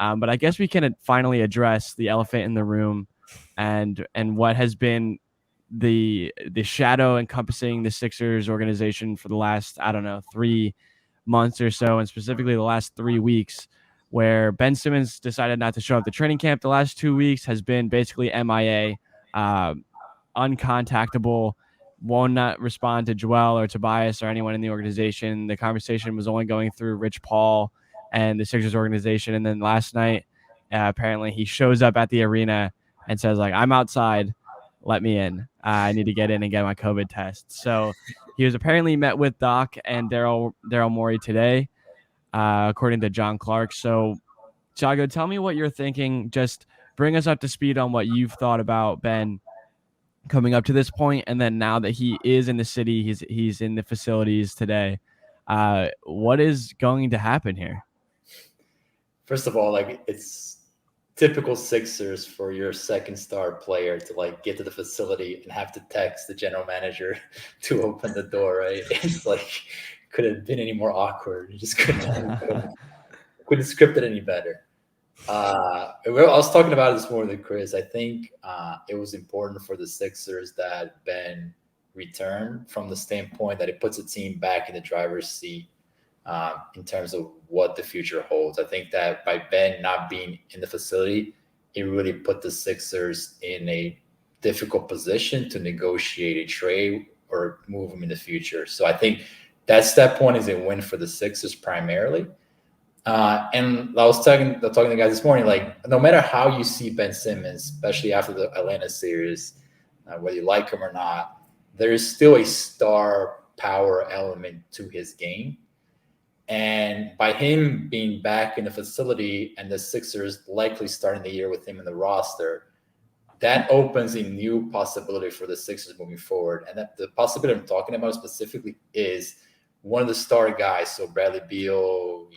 But I guess we can finally address the elephant in the room and what has been the shadow encompassing the Sixers organization for the last, I don't know, 3 months or so, and specifically the last 3 weeks, where Ben Simmons decided not to show up to training camp the last 2 weeks, has been basically MIA, uncontactable, won't not respond to Joel or Tobias or anyone in the organization. The conversation was only going through Rich Paul and the Sixers organization. And then last night, apparently he shows up at the arena and says, like, I'm outside, let me in. I need to get in and get my COVID test. So he was apparently met with Doc and Daryl Morey today, according to John Clark. So, Thiago, tell me what you're thinking. Just bring us up to speed on what you've thought about Ben coming up to this point, and then now that he is in the city, he's in the facilities today. What is going to happen here? First of all, like, it's typical Sixers for your second star player to like get to the facility and have to text the general manager to open the door, right? It's like, could have been any more awkward. You just couldn't script it any better. I was talking about it this morning with Chris. I think it was important for the Sixers that Ben returned, from the standpoint that it puts a team back in the driver's seat in terms of what the future holds. I think that by Ben not being in the facility, it really put the Sixers in a difficult position to negotiate a trade or move him in the future. So I think that point is a win for the Sixers primarily. And I was talking to the guys this morning, like, no matter how you see Ben Simmons, especially after the Atlanta series, whether you like him or not, there is still a star power element to his game. And by him being back in the facility and the Sixers likely starting the year with him in the roster, that opens a new possibility for the Sixers moving forward. And that the possibility I'm talking about specifically is one of the star guys. So Bradley Beal,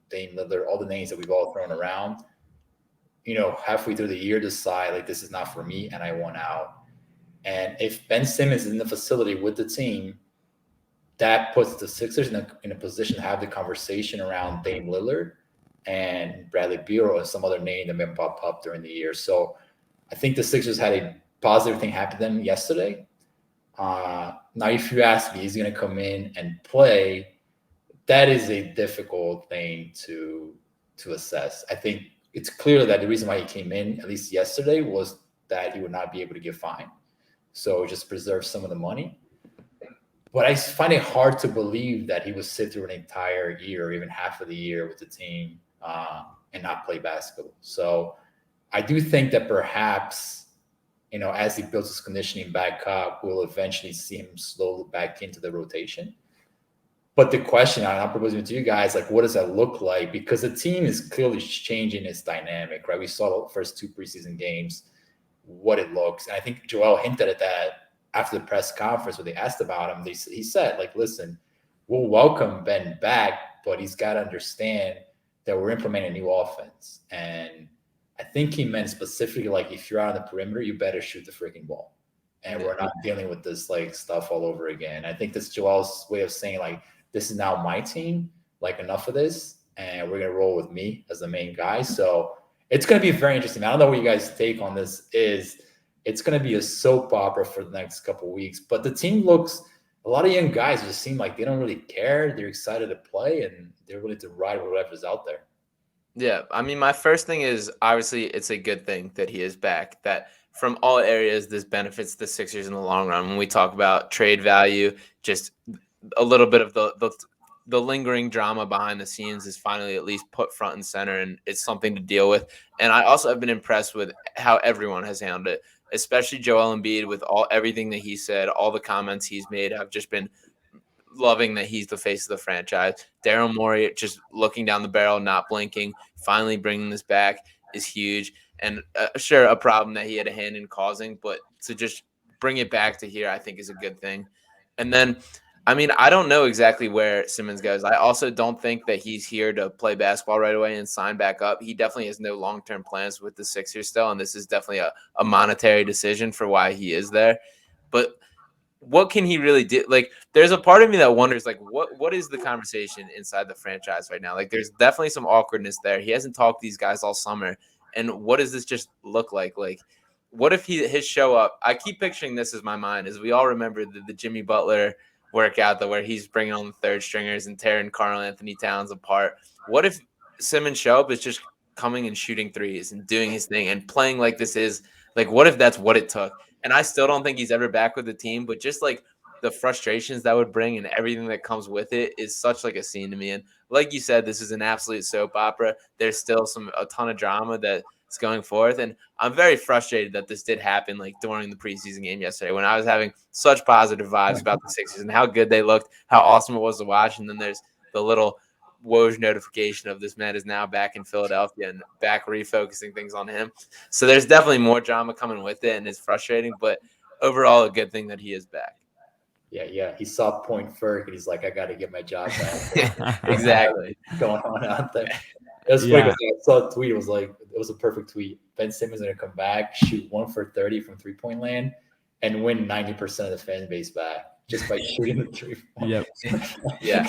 Dame Lillard, all the names that we've all thrown around, halfway through the year decide, like, this is not for me and I want out. And if Ben Simmons is in the facility with the team, that puts the Sixers in a position to have the conversation around Dame Lillard and Bradley Beal and some other name that may pop up during the year. So I think the Sixers had a positive thing happen to them yesterday. Now, if you ask me, he's going to come in and play. That is a difficult thing to assess. I think it's clear that the reason why he came in, at least yesterday, was that he would not be able to get fined. So just preserve some of the money. But I find it hard to believe that he would sit through an entire year or even half of the year with the team and not play basketball. So I do think that perhaps, as he builds his conditioning back up, we'll eventually see him slowly back into the rotation. But the question I'm proposing to you guys, like, what does that look like? Because the team is clearly changing its dynamic, right? We saw the first 2 preseason games, what it looks. And I think Joel hinted at that after the press conference when they asked about him. He said, like, listen, we'll welcome Ben back, but he's got to understand that we're implementing a new offense. And I think he meant specifically, like, if you're on the perimeter, you better shoot the freaking ball. And we're not dealing with this, like, stuff all over again. I think this is Joel's way of saying, like, this is now my team, like, enough of this, and we're going to roll with me as the main guy. So it's going to be very interesting. I don't know what you guys' take on this is. It's going to be a soap opera for the next couple of weeks. But the team looks – a lot of young guys just seem like they don't really care. They're excited to play, and they're willing to ride whatever's out there. Yeah, I mean, my first thing is, obviously, it's a good thing that he is back, that from all areas, this benefits the Sixers in the long run. When we talk about trade value, just a little bit of the lingering drama behind the scenes is finally at least put front and center, and it's something to deal with. And I also have been impressed with how everyone has handled it, especially Joel Embiid, with everything that he said, all the comments he's made. I've just been loving that he's the face of the franchise. Daryl Morey just looking down the barrel, not blinking, finally bringing this back is huge. And sure, a problem that he had a hand in causing, but to just bring it back to here, I think is a good thing. And then, I mean, I don't know exactly where Simmons goes. I also don't think that he's here to play basketball right away and sign back up. He definitely has no long-term plans with the Sixers still, and this is definitely a monetary decision for why he is there. But what can he really do? Like, there's a part of me that wonders, like, what is the conversation inside the franchise right now? Like, there's definitely some awkwardness there. He hasn't talked to these guys all summer. And what does this just look like? Like, what if his show up? I keep picturing this as my mind, as we all remember the Jimmy Butler workout, where he's bringing on the third stringers and tearing Karl Anthony Towns apart. What if Simmons' show up is just coming and shooting threes and doing his thing and playing like this is like, what if that's what it took? And I still don't think he's ever back with the team, but just like the frustrations that would bring and everything that comes with it is such like a scene to me. And like you said, this is an absolute soap opera. There's still a ton of drama that's going forth. And I'm very frustrated that this did happen like during the preseason game yesterday when I was having such positive vibes about the Sixers and how good they looked, how awesome it was to watch. And then there's the little Woj notification of this man is now back in Philadelphia and back refocusing things on him. So there's definitely more drama coming with it, and it's frustrating, but overall a good thing that he is back. Yeah. He saw Point Ferg and he's like, I got to get my job back. Exactly. Going on out there. It was funny because I saw a tweet. It was a perfect tweet. Ben Simmons is going to come back, shoot 1 for 30 from 3-point land, and win 90% of the fan base back just by shooting the 3-point. Yep. Yeah.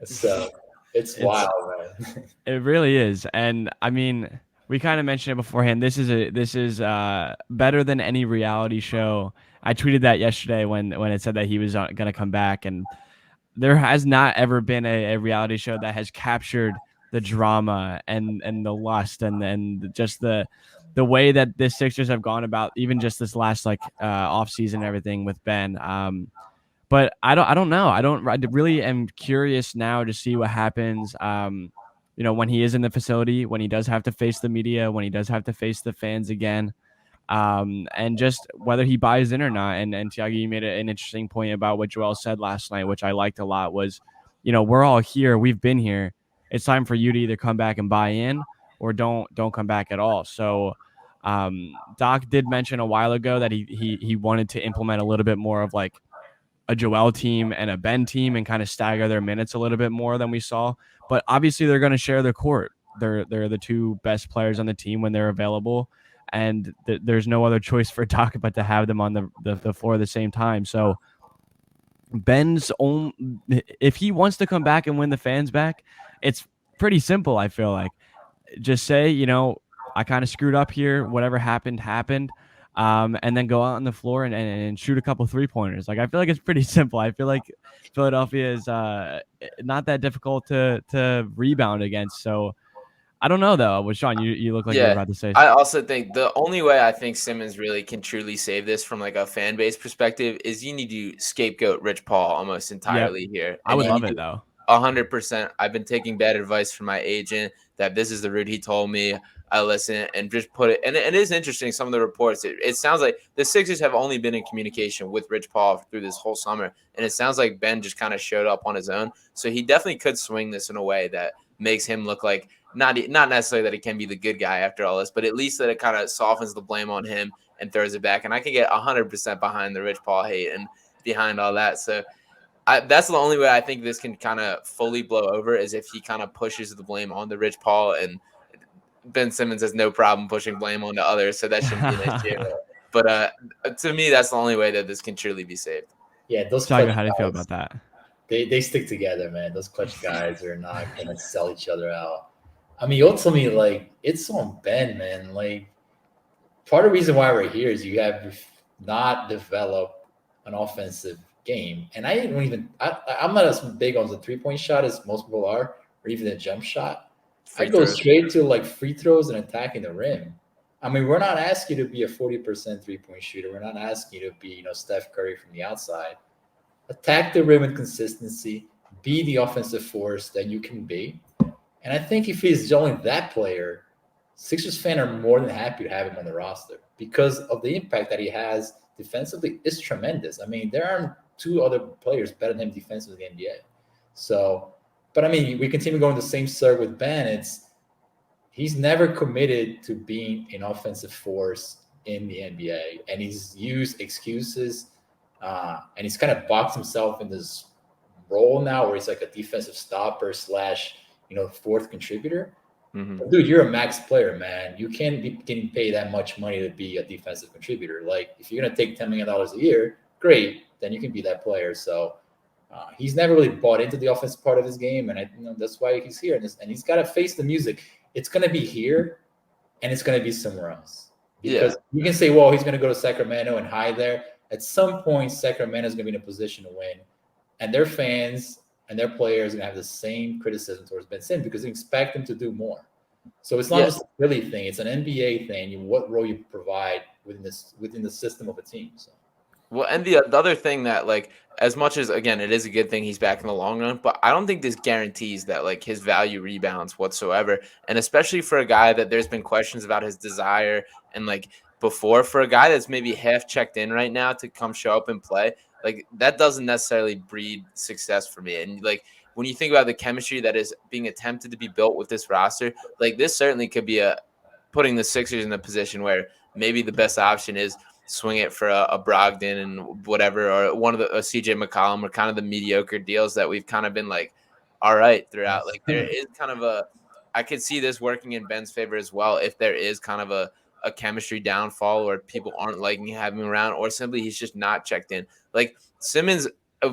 So it's wild, man. It really is. And I mean, we kind of mentioned it beforehand. This is better than any reality show. I tweeted that yesterday when it said that he was going to come back, and there has not ever been a reality show that has captured the drama and the lust and just the way that the Sixers have gone about even just this last off season and everything with Ben. But I don't know. I really am curious now to see what happens. When he is in the facility, when he does have to face the media, when he does have to face the fans again, and just whether he buys in or not. And Thiago, you made an interesting point about what Joel said last night, which I liked a lot. Was, we're all here, we've been here. It's time for you to either come back and buy in or don't come back at all. So. Doc did mention a while ago that he wanted to implement a little bit more of like a Joel team and a Ben team and kind of stagger their minutes a little bit more than we saw. But obviously they're going to share the court. They're the two best players on the team when they're available. And there's no other choice for Doc but to have them on the floor at the same time. So Ben's own, if he wants to come back and win the fans back, it's pretty simple. I feel like just say, I kind of screwed up here. Whatever happened. And then go out on the floor and shoot a couple 3-pointers. Like, I feel like it's pretty simple. I feel like Philadelphia is not that difficult to rebound against. So I don't know, though. Well, Sean, you look like you're about to say something. I also think the only way I think Simmons really can truly save this from like a fan base perspective is you need to scapegoat Rich Paul almost entirely here. I would love it, though. 100%. I've been taking bad advice from my agent that this is the route he told me. I listen and just put it. And it is interesting, some of the reports. It sounds like the Sixers have only been in communication with Rich Paul through this whole summer. And it sounds like Ben just kind of showed up on his own. So he definitely could swing this in a way that makes him look like not necessarily that he can be the good guy after all this, but at least that it kind of softens the blame on him and throws it back. And I can get 100% behind the Rich Paul hate and behind all that. So that's the only way I think this can kind of fully blow over is if he kind of pushes the blame on the Rich Paul, and Ben Simmons has no problem pushing blame on the others, so that shouldn't be an issue. But to me, that's the only way that this can truly be saved. Yeah, those Thiago, how do you feel about that? They stick together, man. Those clutch guys are not going to sell each other out. I mean, ultimately, like, it's on Ben, man. Like, part of the reason why we're here is you have not developed an offensive game. And I'm not as big on the 3-point shot as most people are, or even the jump shot. I go straight to like free throws and attacking the rim. I mean, we're not asking you to be a 40% 3-point shooter. We're not asking you to be, Steph Curry from the outside. Attack the rim with consistency. Be the offensive force that you can be. And I think if he's only that player, Sixers fans are more than happy to have him on the roster because of the impact that he has defensively is tremendous. I mean, there aren't two other players better than him defensively in the NBA. So, but I mean, we continue going the same circle with Ben. He's never committed to being an offensive force in the NBA, and he's used excuses, and he's kind of boxed himself in this role now where he's like a defensive stopper / fourth contributor. Mm-hmm. But dude, you're a max player, man. You can't be getting paid that much money to be a defensive contributor. Like, if you're gonna take $10 million a year, great. then you can be that player. So he's never really bought into the offense part of his game, and that's why he's here. And he's got to face the music. It's going to be here, and it's going to be somewhere else. Because you can say, well, he's going to go to Sacramento and hide there. At some point, Sacramento is going to be in a position to win, and their fans and their players are going to have the same criticism towards Ben Simmons because they expect him to do more. So it's not just a Philly thing; it's an NBA thing. What role you provide within the system of a team. So. Well, and the other thing that, like, as much as, again, it is a good thing he's back in the long run, but I don't think this guarantees that, like, his value rebounds whatsoever. And especially for a guy that there's been questions about his desire and, like, before, for a guy that's maybe half checked in right now to come show up and play, like, that doesn't necessarily breed success for me. And, like, when you think about the chemistry that is being attempted to be built with this roster, like, this certainly could be putting the Sixers in a position where maybe the best option is swing it for a Brogdon and whatever, or one of the CJ McCollum, or kind of the mediocre deals that we've kind of been like, all right, throughout. Like, there is kind of I could see this working in Ben's favor as well if there is kind of a chemistry downfall or people aren't liking having him around, or simply he's just not checked in. Like Simmons,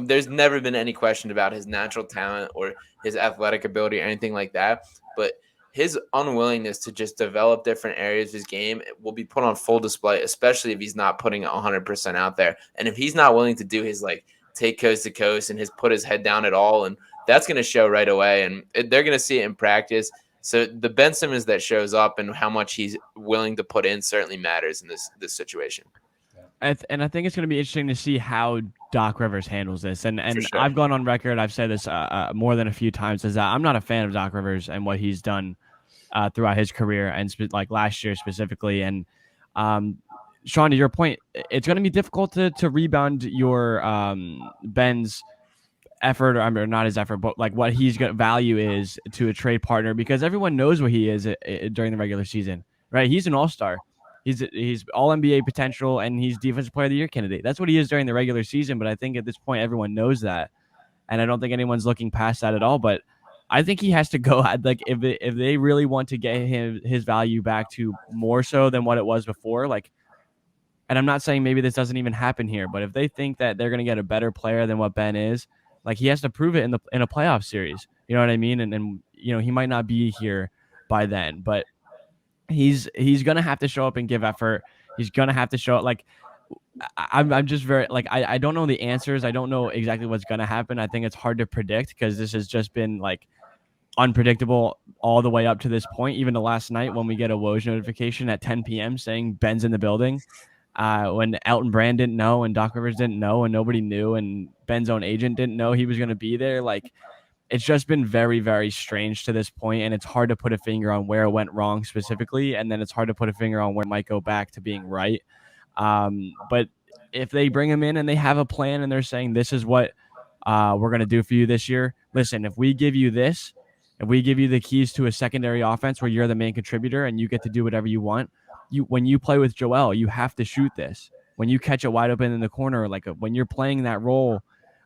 there's never been any question about his natural talent or his athletic ability or anything like that, but his unwillingness to just develop different areas of his game will be put on full display, especially if he's not putting 100% out there. And if he's not willing to do his, like, take coast to coast and put his head down at all, and that's going to show right away. And they're going to see it in practice. So the Ben Simmons that shows up and how much he's willing to put in certainly matters in this situation. And I think it's going to be interesting to see how Doc Rivers handles this. And sure. I've gone on record, I've said this more than a few times, is that I'm not a fan of Doc Rivers and what he's done throughout his career, and like last year specifically. And Sean, to your point, it's going to be difficult to rebound your Ben's effort, or not his effort, but like what he's got value is to a trade partner, because everyone knows what he is during the regular season, right? He's an all-star. He's all NBA potential, and he's defensive player of the year candidate. That's what he is during the regular season. But I think at this point, everyone knows that, and I don't think anyone's looking past that at all. But I think he has to go. Like if they really want to get his value back to more so than what it was before, like. And I'm not saying maybe this doesn't even happen here, but if they think that they're going to get a better player than what Ben is, like, he has to prove it in a playoff series. You know what I mean? And he might not be here by then, but he's going to have to show up and give effort. He's going to have to show it. Like, I'm just very, like, I don't know the answers. I don't know exactly what's going to happen. I think it's hard to predict because this has just been, like, unpredictable all the way up to this point. Even to last night when we get a Woj notification at 10 p.m. saying Ben's in the building, when Elton Brand didn't know and Doc Rivers didn't know and nobody knew and Ben's own agent didn't know he was going to be there. Like, it's just been very, very strange to this point, and it's hard to put a finger on where it went wrong specifically, and then it's hard to put a finger on where it might go back to being right. But if they bring him in and they have a plan and they're saying this is what we're going to do for you this year, listen, if we give you this, if we give you the keys to a secondary offense where you're the main contributor and you get to do whatever you want, when you play with Joel, you have to shoot this. When you catch it wide open in the corner, like when you're playing that role,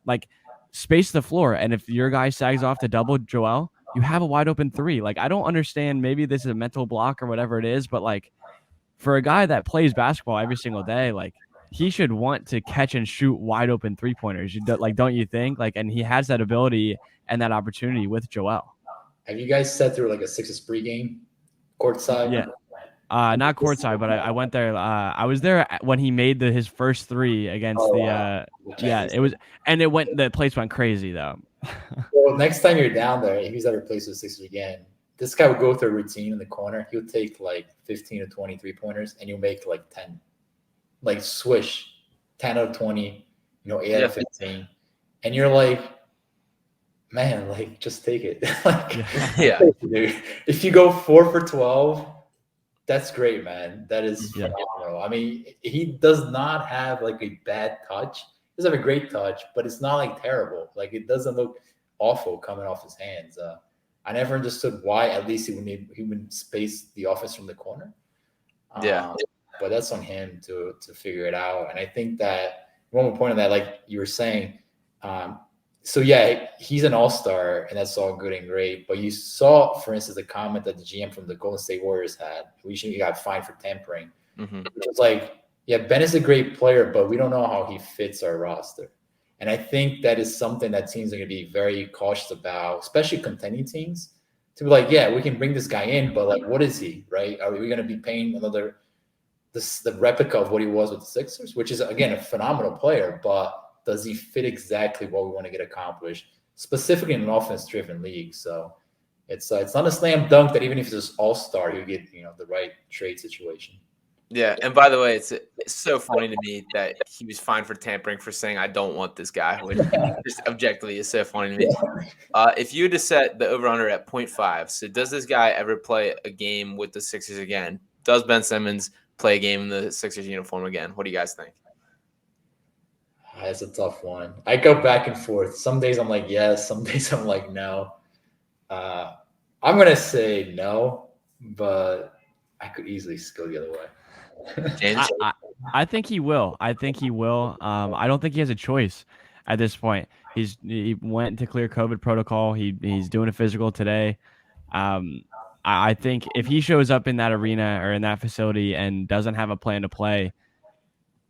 like, space the floor. And if your guy sags off to double Joel, you have a wide open three. Like, I don't understand. Maybe this is a mental block or whatever it is, but like, for a guy that plays basketball every single day, like, he should want to catch and shoot wide open 3-pointers. Don't you think? Like, and he has that ability and that opportunity with Joel. Have you guys sat through like a Sixers pregame courtside? Yeah. Not courtside, but I went there. I was there when he made his first three against it was, and the place went crazy though. Well, next time you're down there, if he's ever plays with Sixers again, this guy would go through a routine in the corner. He'll take like 15 to 20 3-pointers, and you'll make like 10, like swish, 10 out of 20, 8 out of 15, and you're like, man, like, just take it. Like, yeah. Dude. If you go 4 for 12. That's great, man. That is phenomenal. I mean, he does not have like a bad touch. He doesn't have a great touch, but it's not like terrible. Like, it doesn't look awful coming off his hands. I never understood why. At least he would space the offense from the corner. But that's on him to figure it out. And I think that one more point on that, like you were saying. So yeah, he's an all-star, and that's all good and great. But you saw, for instance, the comment that the GM from the Golden State Warriors had. He got fined for tampering. Mm-hmm. It was like, Yeah, Ben is a great player, but we don't know how he fits our roster. And I think that is something that teams are going to be very cautious about, especially contending teams, to be like, yeah, we can bring this guy in, but like, what is he, right? Are we going to be paying another the replica of what he was with the Sixers, which is again a phenomenal player, but does he fit exactly what we want to get accomplished, specifically in an offense-driven league? So it's not a slam dunk that even if he's an all-star, he'll get the right trade situation. Yeah, and by the way, it's so funny to me that he was fined for tampering for saying I don't want this guy, which just objectively is so funny to me. If you were to set the over-under at 0.5, so does this guy ever play a game with the Sixers again? Does Ben Simmons play a game in the Sixers uniform again? What do you guys think? That's a tough one. I go back and forth. Some days I'm like yes, some days I'm like no. I'm gonna say no, but I could easily go the other way. James? I think he will. I think he will. I don't think he has a choice at this point. He went to clear COVID protocol. He's doing a physical today. I think if he shows up in that arena or in that facility and doesn't have a plan to play,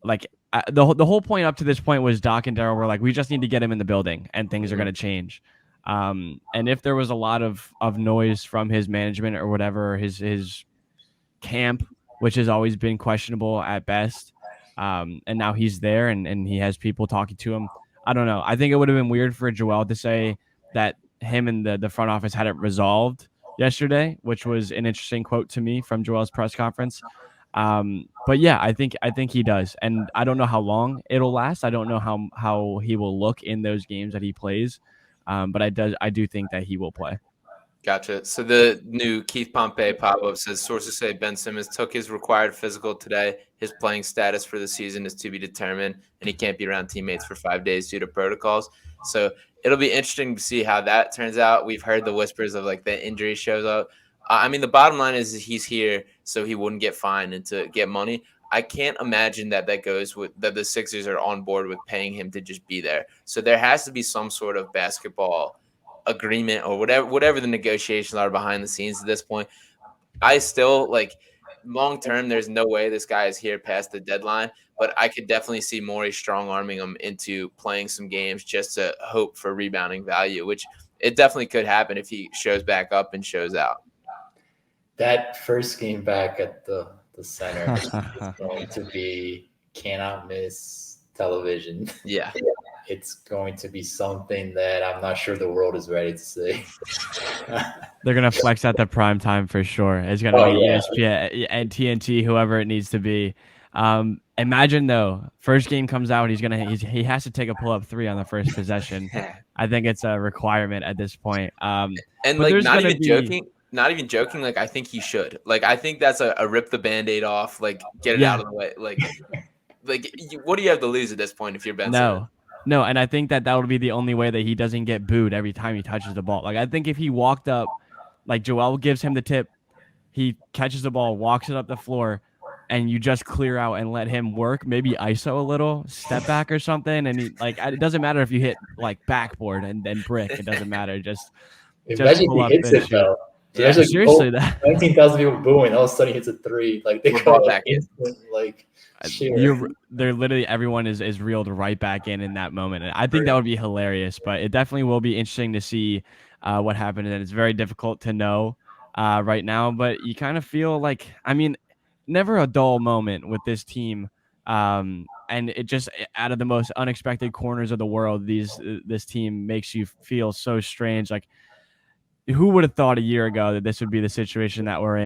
like the whole point up to this point was Doc and Daryl were like, we just need to get him in the building and things are going to change. And if there was a lot of noise from his management or whatever, his camp, which has always been questionable at best, and now he's there and he has people talking to him. I don't know. I think it would have been weird for Joel to say that him and the front office had it resolved yesterday, which was an interesting quote to me from Joel's press conference. But yeah, I think he does, and I don't know how long it'll last. I don't know how he will look in those games that he plays, but I do think that he will play. Gotcha. So the new Keith Pompey pop-up says sources say Ben Simmons took his required physical today. His playing status for the season is to be determined, and he can't be around teammates for 5 days due to protocols. So it'll be interesting to see how that turns out. We've heard the whispers of like the injury shows up. I mean, the bottom line is he's here so he wouldn't get fined and to get money. I can't imagine that goes with that the Sixers are on board with paying him to just be there. So there has to be some sort of basketball agreement or whatever the negotiations are behind the scenes at this point. I still like long term, there's no way this guy is here past the deadline, but I could definitely see Morey strong arming him into playing some games just to hope for rebounding value, which it definitely could happen if he shows back up and shows out. That first game back at the center is going to be cannot miss television. Yeah. It's going to be something that I'm not sure the world is ready to see. They're going to flex at the prime time for sure. It's going to be ESPN and TNT, whoever it needs to be. Imagine though, first game comes out, he has to take a pull-up three on the first possession. I think it's a requirement at this point. And like not even joking, like I think he should. Like I think that's a rip the Band-Aid off, like get it out of the way. Like what do you have to lose at this point if you're Ben Simmons? No, and I think that would be the only way that he doesn't get booed every time he touches the ball. Like I think if he walked up, like Joel gives him the tip, he catches the ball, walks it up the floor, and you just clear out and let him work, maybe ISO a little, step back or something, and it doesn't matter if you hit like backboard and then brick, it doesn't matter. Just imagine pull he hits it though. Yeah, seriously, that 19,000 people booing. All of a sudden, he hits a three. Like they call back instant, like. They're literally everyone is reeled right back in that moment, and I think that would be hilarious. But it definitely will be interesting to see what happened, and it's very difficult to know right now. But you kind of feel like, I mean, never a dull moment with this team, and it just out of the most unexpected corners of the world, this team makes you feel so strange. Like, who would have thought a year ago that this would be the situation that we're in?